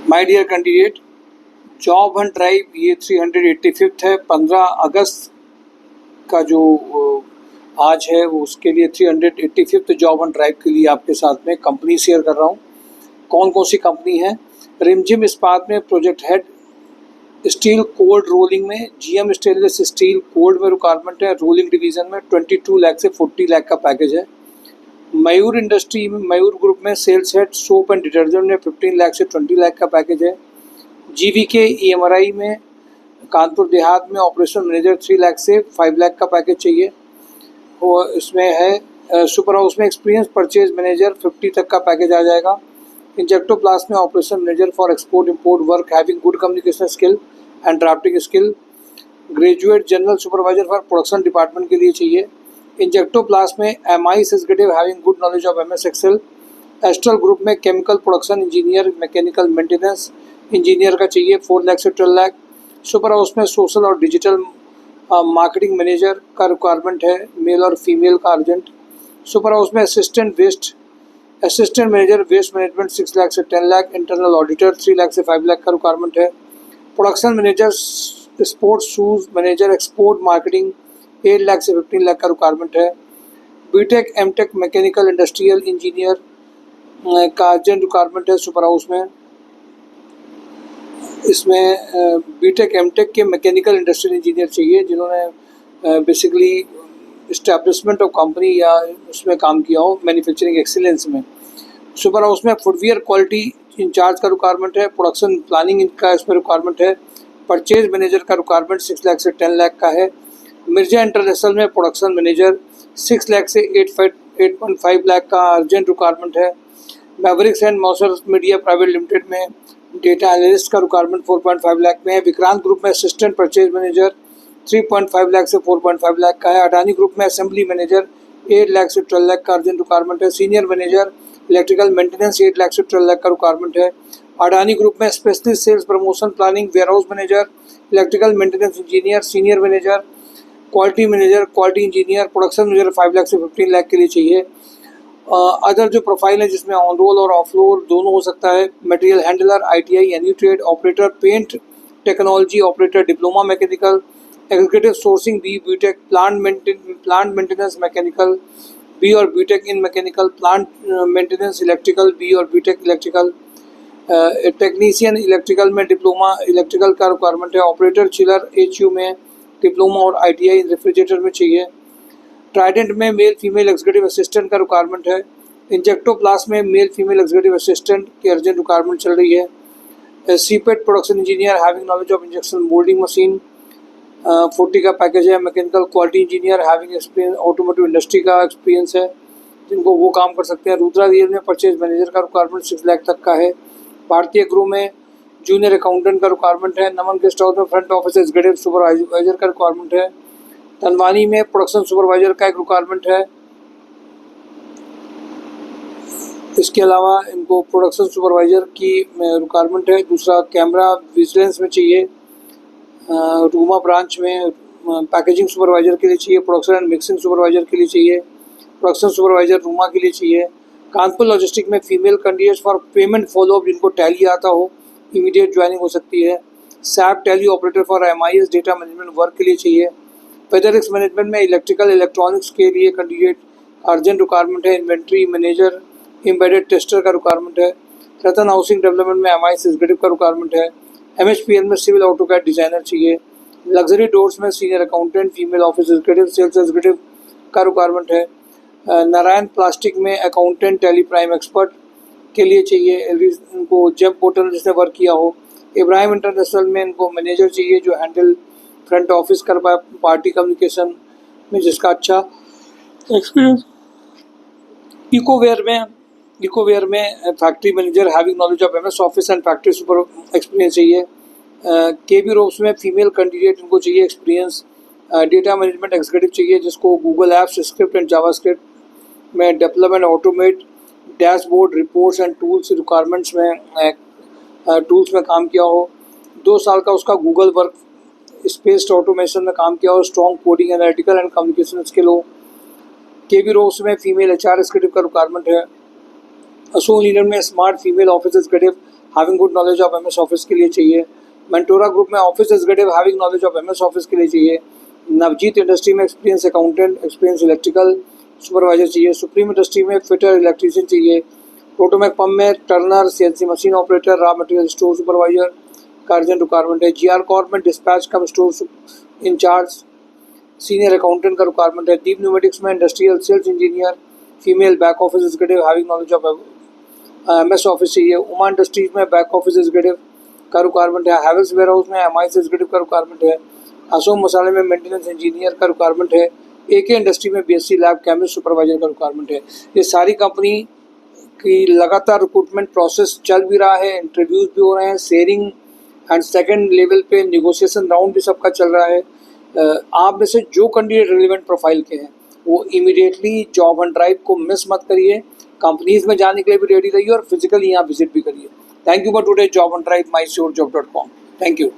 My dear candidate, job hunt drive ये 385th है। 15 अगस्त का जो आज है वो उसके लिए 385th जॉब हंट ड्राइव के लिए आपके साथ में कंपनी शेयर कर रहा हूँ। कौन कौन सी कंपनी है? रिमझिम इस्पात में project head, steel cold rolling में जीएम स्टेनलेस स्टील कोल्ड में रिक्वायरमेंट है। रोलिंग डिवीज़न में 22 लाख से 40 लाख का पैकेज है। मयूर इंडस्ट्री में, मयूर ग्रुप में sales head soap and detergent में 15 लाख से 20 लाख का पैकेज है। जीवीके ईएमआरआई में कानपुर देहात में ऑपरेशन मैनेजर 3 लाख से 5 लाख का पैकेज चाहिए। और इसमें है सुपर हाउस में एक्सपीरियंस परचेज मैनेजर 50 तक का पैकेज आ जाएगा। इंजेक्टोप्लास्ट में operation manager for export import work having good communication skill and drafting skill. Graduate general supervisor for production department के लिए चाहिए। इंजेक्टोप्लास्ट में MIS executive having good knowledge of MS Excel. Astral group में chemical production engineer mechanical maintenance engineer का चाहिए 4 लाख से 12 lakh. Super house में social और डिजिटल मार्केटिंग मैनेजर का रिक्वायरमेंट है, मेल और फीमेल का अर्जेंट। सुपर हाउस में assistant manager waste management 6 lakh से 10 लाख। इंटरनल ऑडिटर 3 लाख से 5 लाख का रिक्वायरमेंट है। Production manager sports shoes manager export marketing 8 lakh से 15 लाख का रिक्वायरमेंट है। BTech MTech mechanical industrial engineer का अर्जेंट रिक्वायरमेंट है सुपर हाउस में। इसमें बीटेक एमटेक के मैकेनिकल इंडस्ट्रियल इंजीनियर चाहिए जिन्होंने बेसिकली इस्टेब्लिशमेंट ऑफ कंपनी या उसमें काम किया हो, मैन्युफैक्चरिंग एक्सीलेंस में। सुपर हाउस में फुटवियर क्वालिटी इंचार्ज का रिक्वायरमेंट है। प्रोडक्शन प्लानिंग का इसमें रिक्वायरमेंट है। परचेज मैनेजर का रिक्वायरमेंट 6 लाख से 10 लाख का है। मिर्जा इंटरनेशनल में प्रोडक्शन मैनेजर 6 लाख से 8.5 लाख का अर्जेंट रिक्वायरमेंट है। Mavericks and Mosser Media Private Limited data डेटा एनालिस्ट का रिक्वायरमेंट 4.5 लाख में है। विक्रांत ग्रुप में असिस्टेंट परचेज मैनेजर 3.5 लाख से 4.5 लाख का है। अडानी ग्रुप में असेंबली मैनेजर 8 लाख से 12 लाख का अर्जेंट रिक्वायरमेंट है। Senior manager electrical maintenance 8 lakh से 12 लाख का रिक्वायरमेंट है। अडानी ग्रुप में specialist sales promotion planning warehouse manager electrical maintenance engineer senior manager quality engineer production manager 5 lakh से 15 लाख के लिए चाहिए। अदर जो प्रोफाइल है जिसमें ऑन रोल और ऑफ रोल दोनों हो सकता है। Material handler ITI any trade operator paint technology operator diploma mechanical executive sourcing BTech plant maintenance mechanical B और BTech in mechanical plant maintenance electrical B और बीटेक इलेक्ट्रिकल टेक्नीशियन इलेक्ट्रिकल में diploma electrical का requirement है। Operator chiller HU में diploma और ITI refrigerator में चाहिए। Trident में मेल फीमेल एग्जीक्यूटिव असिस्टेंट का रिक्वायरमेंट है। इंजेक्टोप्लास्ट में मेल फीमेल एग्जीक्यूटिव असिस्टेंट की अर्जेंट रिक्वायरमेंट चल रही है। CIPET production engineer having knowledge of injection moulding machine 40 का पैकेज है। Mechanical quality engineer having experience automotive industry का एक्सपीरियंस है जिनको वो काम कर सकते हैं। रुद्रा रियल में परचेज मैनेजर का रिक्वायरमेंट 6 लाख तक का है। भारतीय ग्रुप में जूनियर अकाउंटेंट का रिक्वायरमेंट है। नमन गेस्ट हाउस में फ्रंट ऑफिस एग्जीक्यूटिव सुपरवाइजर का रिक्वायरमेंट है। तनवानी में प्रोडक्शन सुपरवाइजर का एक रिक्वायरमेंट है। इसके अलावा इनको प्रोडक्शन सुपरवाइजर की रिक्वायरमेंट है। दूसरा कैमरा विजिलेंस में चाहिए। रूमा ब्रांच में पैकेजिंग सुपरवाइजर के लिए चाहिए। प्रोडक्शन एंड मिक्सिंग सुपरवाइजर के लिए चाहिए। प्रोडक्शन सुपरवाइजर रूमा के लिए चाहिए। कानपुर लॉजिस्टिक में female candidates for payment follow up जिनको टैली आता हो इमीडिएट ज्वाइनिंग हो सकती है। SAP tally operator for MIS data management work के लिए चाहिए। फेडरिक्स मैनेजमेंट में इलेक्ट्रिकल इलेक्ट्रॉनिक्स के लिए कैंडिडेट अर्जेंट रिक्वायरमेंट है। इन्वेंट्री मैनेजर एम्बेडेड टेस्टर का रिक्वायरमेंट है। रतन हाउसिंग डेवलपमेंट में एमआईएस एग्जीक्यूटिव का रिक्वायरमेंट है। एमएचपीएल में सिविल ऑटोकैड डिजाइनर चाहिए। लग्जरी डोर्स में senior accountant female office executive sales executive का रिक्वायरमेंट है। नारायण प्लास्टिक में अकाउंटेंट टैली प्राइम एक्सपर्ट के लिए चाहिए इनको जेम पोर्टल जिसने वर्क किया हो। इब्राहिम इंटरनेशनल में इनको मैनेजर चाहिए जो हैंडल फ्रंट ऑफिस कर पाए पार्टी कम्युनिकेशन में जिसका अच्छा एक्सपीरियंस। इकोवेयर में factory manager having knowledge of MS Office and factory super experience चाहिए। केबी रोप्स में फीमेल कैंडिडेट इनको चाहिए एक्सपीरियंस। डेटा मैनेजमेंट एग्जीक्यूटिव चाहिए जिसको Google Apps Script and JavaScript में development automate dashboard reports and tools requirements में tools में काम किया हो। 2 साल का उसका गूगल वर्क स्पेस ऑटोमेशन में काम किया हो। Strong coding analytical and communication skill हो। केबी रोप्स में फीमेल एचआर एग्जीक्यूटिव का रिक्वायरमेंट है। अशोक लीलैंड में smart female office executive having good knowledge of MS office के लिए चाहिए। मेंटोरा ग्रुप में office executive having knowledge of MS office के लिए चाहिए। नवजीत इंडस्ट्री में experience accountant, experience electrical supervisor चाहिए। सुप्रीम इंडस्ट्री में फिटर इलेक्ट्रीशियन चाहिए। प्रोटोमैक पंप में Turner, CNC machine operator, raw material store supervisor का अर्जेंट रिक्वायरमेंट है। GR कॉर्प में dispatch cum store incharge, senior accountant का रिक्वायरमेंट है। दीप न्यूमेटिक्स में industrial sales engineer, female back office executive having knowledge of MS office चाहिए। Uma industries में back office executive का requirement है। हैवेल्स वेयर हाउस में MIS एग्जीक्यूटिव का रिक्वायरमेंट है। असोम मसाले में मेंटेनेंस इंजीनियर का रिक्वायरमेंट है। AK इंडस्ट्री में BSc लैब केमिस्ट सुपरवाइजर का रिक्वायरमेंट है। ये सारी कंपनी की लगातार रिक्रूटमेंट प्रोसेस चल भी रहा है, इंटरव्यूज भी हो रहे हैं, शेयरिंग एंड सेकंड लेवल पे नेगोशिएशन राउंड भी सबका चल रहा है। आप में से जो कैंडिडेट रिलेवेंट प्रोफाइल के हैं वो इमीडिएटली जॉब हंट ड्राइव को मिस मत करिए। कंपनीज में जाने के लिए भी रेडी रहिए और फिजिकली यहाँ विजिट भी करिए। Thank you for today job hunt drive, mysurejob.com। Thank you.